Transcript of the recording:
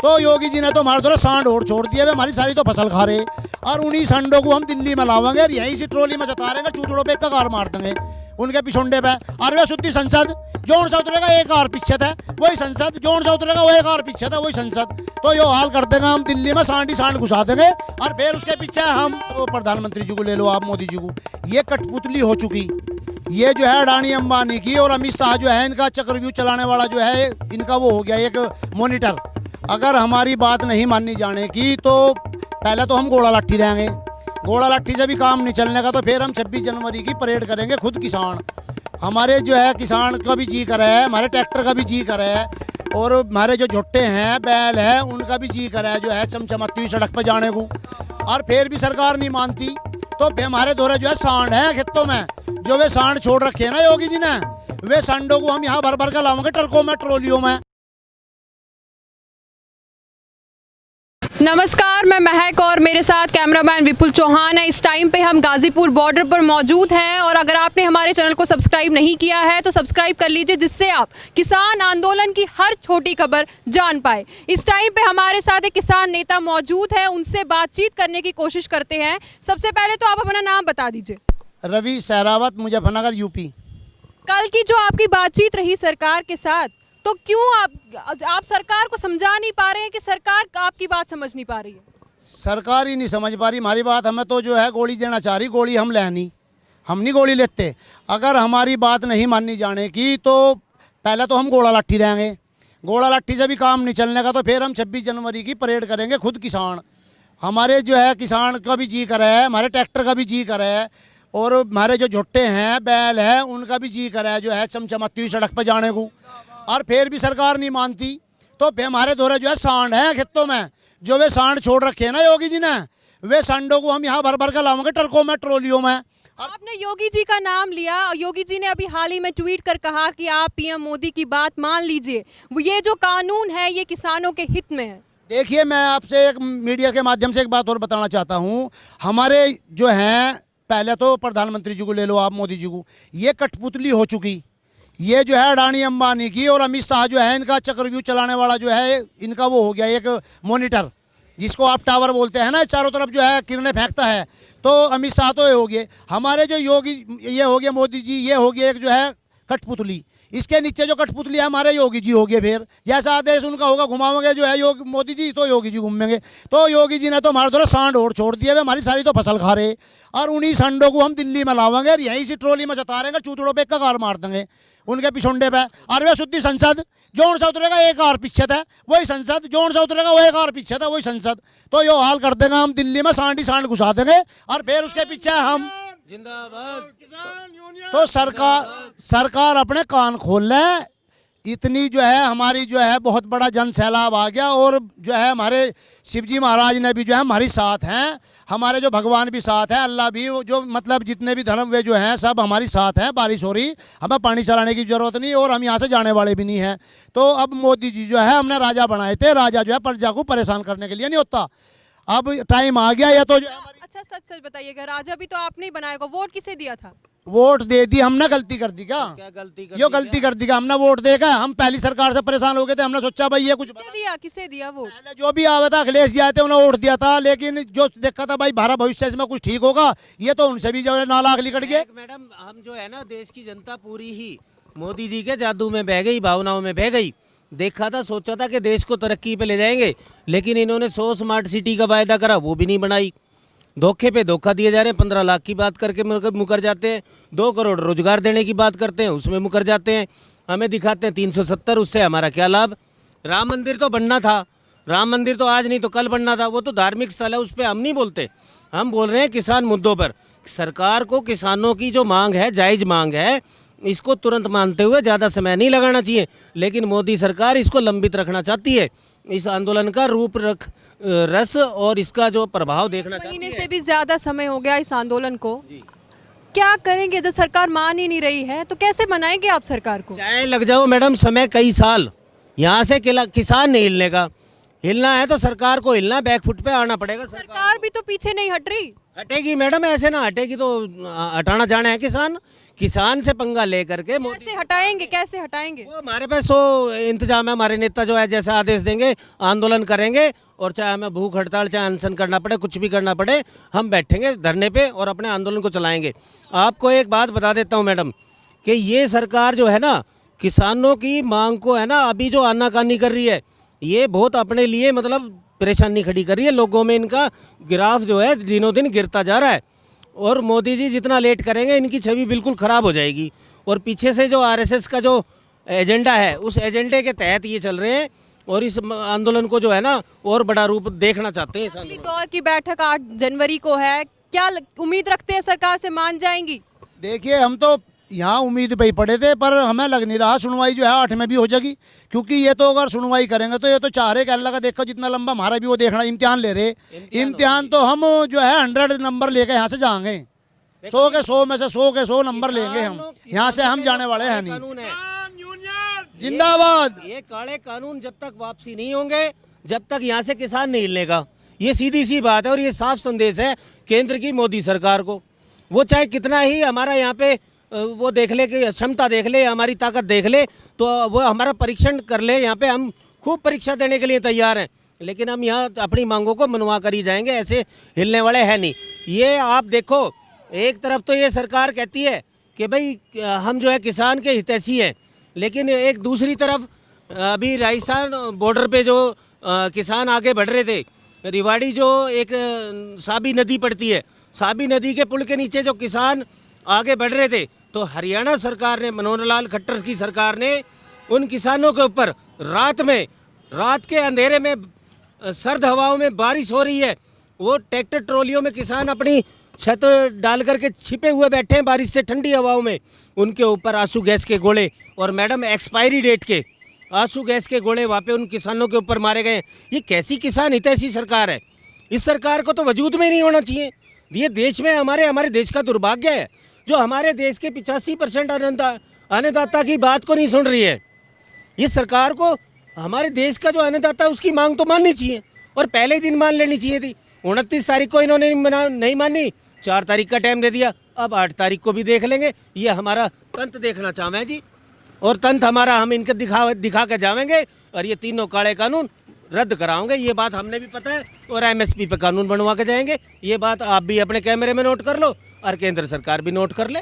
तो योगी जी ने तो हमारे थोड़ा सांड और छोड़ दिया, वे हमारी सारी तो फसल खा रहे। और उन्हीं संडों को हम दिल्ली में लावांगे और यहीं से ट्रोली में जता रहेंगे, चूतड़ों पे कगार मार देंगे उनके पिछोंडे पे। और वे शुद्धि संसद जोन सा उतरेगा एक और पीछे है वही संसद, जोन सा उतरेगा वो एक और पीछे था वही संसद। तो यो हाल कर देंगे हम, दिल्ली में सांड ही सांड घुसा देंगे और फिर उसके पीछे हम तो प्रधानमंत्री जी को ले लो आप, मोदी जी को। ये कठपुतली हो चुकी, ये जो है अडानी अंबानी की, और अमित शाह जो है इनका चक्रव्यूह चलाने वाला जो है इनका वो हो गया एक मॉनिटर। अगर हमारी बात नहीं मानी जाने की तो पहले तो हम गोला लाठी देंगे, गोला लाठी से भी काम नहीं चलने का तो फिर हम 26 जनवरी की परेड करेंगे खुद किसान। हमारे जो है किसान का भी जी करे है, हमारे ट्रैक्टर का भी जी करे है, और हमारे जो झोटे हैं बैल है उनका भी जी करे है जो है चमचमाती हुई सड़क पर जाने को। और फिर भी सरकार नहीं मानती तो फिर हमारे दौरे जो है सांड है खेतों में, जो वे सांड छोड़ रखे हैं ना योगी जी ने, वे सांडों को हम यहाँ भर भर कर लाओगे ट्रकों में ट्रोलियों में। नमस्कार, मैं महक और मेरे साथ कैमरामैन विपुल चौहान है। इस टाइम पे हम गाजीपुर बॉर्डर पर मौजूद हैं और अगर आपने हमारे चैनल को सब्सक्राइब नहीं किया है तो सब्सक्राइब कर लीजिए, जिससे आप किसान आंदोलन की हर छोटी खबर जान पाए। इस टाइम पे हमारे साथ एक किसान नेता मौजूद है, उनसे बातचीत करने की कोशिश करते हैं। सबसे पहले तो आप अपना नाम बता दीजिए। रवि सहरावत, मुजफ्फरनगर, यूपी। कल की जो आपकी बातचीत रही सरकार के साथ, तो क्यों आप सरकार को समझा नहीं पा रहे हैं कि सरकार आपकी बात समझ नहीं पा रही है? सरकार ही नहीं समझ पा रही हमारी बात। हमें तो जो है गोली देना चाह रही, गोली हम लेनी, हम नहीं गोली लेते। अगर हमारी बात नहीं मानी जाने की तो पहले तो हम गोला लाठी देंगे, गोला लाठी से भी काम नहीं चलने का तो फिर हम 26 जनवरी की परेड करेंगे खुद किसान। हमारे जो है किसान का भी जी करे है, हमारे ट्रैक्टर का भी जी करे है, और हमारे जो झोटे हैं बैल है उनका भी जी करे है जो है चमचमाती हुई सड़क पर जाने को। और फिर भी सरकार नहीं मानती तो फिर हमारे दौरे जो है सांड है खेतों में, जो वे सांड छोड़ रखे हैं ना योगी जी ने, वे सांडों को हम यहाँ भर भर कर लाओगे ट्रकों में ट्रोलियों में। आपने योगी जी का नाम लिया, योगी जी ने अभी हाल ही में ट्वीट कर कहा कि आप पीएम मोदी की बात मान लीजिए, ये जो कानून है ये किसानों के हित में है। देखिए, मैं आपसे एक मीडिया के माध्यम से एक बात और बताना चाहता हूँ। हमारे जो हैं, पहले तो प्रधानमंत्री जी को ले लो आप, मोदी जी को, ये कठपुतली हो चुकी, ये जो है अडानी अंबानी की, और अमित शाह जो है इनका चक्रव्यूह चलाने वाला जो है इनका वो हो गया एक मॉनिटर, जिसको आप टावर बोलते हैं ना, चारों तरफ जो है किरणें फेंकता है। तो अमित शाह तो ये हो गए, हमारे जो योगी ये हो गया मोदी जी, ये हो गया एक जो है कठपुतली। इसके नीचे जो कठपुतली है हमारे योगी जी हो गए। फिर जैसा आदेश उनका होगा घुमाओगे जो है योग मोदी जी, तो योगी जी घूमेंगे। तो योगी जी ने तो हमारे थोड़ा सांड और छोड़ दिया, वे हमारी सारी तो फसल खा रहे। और उन्हीं सांडों को हम दिल्ली में लावांगे और यहीं से ट्रोली में जता रहेंगे, चूतड़ों पे कगार मार देंगे उनके पिछोंडे पे। और वे शुद्धि संसद जोन सा उतरेगा एक और पीछे है वही संसद, जोन सा उतरेगा वो एक और पीछे था वही संसद। तो यो हाल कर देंगे हम, दिल्ली में सांड ही सांड घुसा देंगे और फिर उसके पीछे हम जिंदाबाद। तो सरकार अपने कान खोल ले। इतनी जो है हमारी जो है बहुत बड़ा जन सैलाब आ गया, और जो है हमारे शिवजी महाराज ने भी जो है हमारी साथ हैं, हमारे जो भगवान भी साथ हैं, अल्लाह भी, जो मतलब जितने भी धर्म वे जो हैं सब हमारी साथ हैं। बारिश हो रही, हमें पानी चलाने की ज़रूरत नहीं, और हम यहाँ से जाने वाले भी नहीं हैं। तो अब मोदी जी जो है हमने राजा बनाए थे, राजा जो है प्रजा को परेशान करने के लिए नहीं होता। अब टाइम आ गया, या तो जो है अच्छा सच बताइएगा, राजा भी तो आपने ही बनाया, वोट किसे दिया था? वोट दे दी हमने, गलती कर दी क्या गलती कर यो गलती कर दी क्या? हमने वोट देगा, हम पहली सरकार से परेशान हो गए थे, हमने सोचा भाई ये कुछ किसे दिया वोट? पहले जो भी आया था अखिलेश जी आए थे उन्हें वोट दिया था, लेकिन जो देखा था भाई भारत भविष्य इसमें कुछ ठीक होगा, ये तो उनसे भी जो है नालाख लिकट गए। मैडम, हम जो है ना, देश की जनता पूरी ही मोदी जी के जादू में बह गई, भावनाओं में बह गई। देखा था, सोचा था कि देश को तरक्की पे ले जाएंगे, लेकिन इन्होंने 100 स्मार्ट सिटी का वायदा करा, वो भी नहीं बनाई। धोखे पे धोखा दिए जा रहे हैं, 15 लाख की बात करके मुकर जाते हैं, 2 करोड़ रोजगार देने की बात करते हैं, उसमें मुकर जाते हैं। हमें दिखाते हैं 370, उससे हमारा क्या लाभ? राम मंदिर तो बनना था, राम मंदिर तो आज नहीं तो कल बनना था, वो तो धार्मिक स्थल है, उस पर हम नहीं बोलते। हम बोल रहे हैं किसान मुद्दों पर। सरकार को किसानों की जो मांग है, जायज़ मांग है, इसको तुरंत मानते हुए ज़्यादा समय नहीं लगाना चाहिए, लेकिन मोदी सरकार इसको लंबित रखना चाहती है। इस आंदोलन का रूप रस और इसका जो प्रभाव देखना चाहती है। महीने से भी ज़्यादा समय हो गया इस आंदोलन को, क्या करेंगे? जो सरकार मान ही नहीं रही है तो कैसे मनाएंगे आप सरकार को? चाहे लग जाओ मैडम समय, कई साल, यहाँ से किसान नहीं हिलने का। हिलना है तो सरकार को हिलना, बैकफुट पे आना पड़ेगा। सरकार भी तो पीछे नहीं हट रही। हटेगी मैडम, ऐसे ना हटेगी तो हटाना जाना है किसान से पंगा लेकर के मोदी कैसे हटाएंगे, कैसे हटाएंगे? वो हमारे पास 100 इंतजाम है। हमारे नेता जो है जैसा आदेश देंगे आंदोलन करेंगे, और चाहे हमें भूख हड़ताल चाहे अनशन करना पड़े, कुछ भी करना पड़े, हम बैठेंगे धरने पे और अपने आंदोलन को चलाएंगे। आपको एक बात बता देता हूँ मैडम कि ये सरकार जो है ना किसानों की मांग को है ना अभी जो आनाकानी कर रही है, ये बहुत अपने लिए मतलब परेशानी खड़ी कर रही है। लोगों में इनका ग्राफ जो है दिनों दिन गिरता जा रहा है, और मोदी जी जितना लेट करेंगे इनकी छवि बिल्कुल ख़राब हो जाएगी। और पीछे से जो आरएसएस का जो एजेंडा है उस एजेंडे के तहत ये चल रहे हैं, और इस आंदोलन को जो है ना और बड़ा रूप देखना चाहते हैं। अगली दौर की बैठक 8 जनवरी को है, क्या उम्मीद रखते हैं सरकार से मान जाएंगी? देखिए हम तो यहाँ उम्मीद पे ही पड़े थे, पर हमें लग नहीं रहा सुनवाई जो है 8 में भी हो जाएगी, क्योंकि ये तो अगर सुनवाई करेंगे तो ये तो चाह रहे कि अल्लाह का देखो जितना लंबा हमारा भी वो देखना, इम्तिहान ले रहे। इम्तिहान तो हम जो है 100 नंबर लेके यहाँ से जाएंगे, 100 के 100 में से 100 के 100 नंबर लेंगे हम, यहाँ से हम जाने वाले हैं नहीं। जिंदाबाद। ये काले कानून जब तक वापसी नहीं होंगे, जब तक यहाँ से किसान नहीं हिलनेगा। ये सीधी सी बात है, और ये साफ संदेश है केंद्र की मोदी सरकार को। वो चाहे कितना ही हमारा यहाँ पे वो देख ले कि क्षमता देख ले, हमारी ताकत देख ले, तो वो हमारा परीक्षण कर ले, यहाँ पे हम खूब परीक्षा देने के लिए तैयार हैं, लेकिन हम यहाँ अपनी मांगों को मनवा कर ही जाएंगे, ऐसे हिलने वाले हैं नहीं। ये आप देखो, एक तरफ तो ये सरकार कहती है कि भाई हम जो है किसान के हितैषी हैं, लेकिन एक दूसरी तरफ अभी राजस्थान बॉर्डर पे जो किसान आगे बढ़ रहे थे, रिवाड़ी जो एक साबी नदी पड़ती है, साबी नदी के पुल के नीचे जो किसान आगे बढ़ रहे थे, तो हरियाणा सरकार ने, मनोहर लाल खट्टर की सरकार ने उन किसानों के ऊपर रात के अंधेरे में सर्द हवाओं में बारिश हो रही है, वो ट्रैक्टर ट्रॉलियों में किसान अपनी छत डाल करके छिपे हुए बैठे हैं बारिश से ठंडी हवाओं में, उनके ऊपर आंसू गैस के गोले और मैडम एक्सपायरी डेट के आंसू गैस के गोले वहाँ पे उन किसानों के ऊपर मारे गए। ये कैसी किसान हितैषी सरकार है? इस सरकार को तो वजूद में नहीं होना चाहिए। ये देश में हमारे देश का दुर्भाग्य है जो हमारे देश के 85% अन्नदाता की बात को नहीं सुन रही है। इस सरकार को हमारे देश का जो अन्नदाता है उसकी मांग तो माननी चाहिए, और पहले ही दिन मान लेनी चाहिए थी। 29 तारीख को इन्होंने नहीं मानी, 4 तारीख का टाइम दे दिया, अब 8 तारीख को भी देख लेंगे। ये हमारा तंत्र देखना चाहें जी, और तंत्र हमारा हम इनके दिखा के जाएंगे, और ये तीनों काले कानून रद्द कराओगे, ये बात हमने भी पता है, और एमएसपी पे कानून बनवा के जाएंगे। ये बात आप भी अपने कैमरे में नोट कर लो और केंद्र सरकार भी नोट कर ले।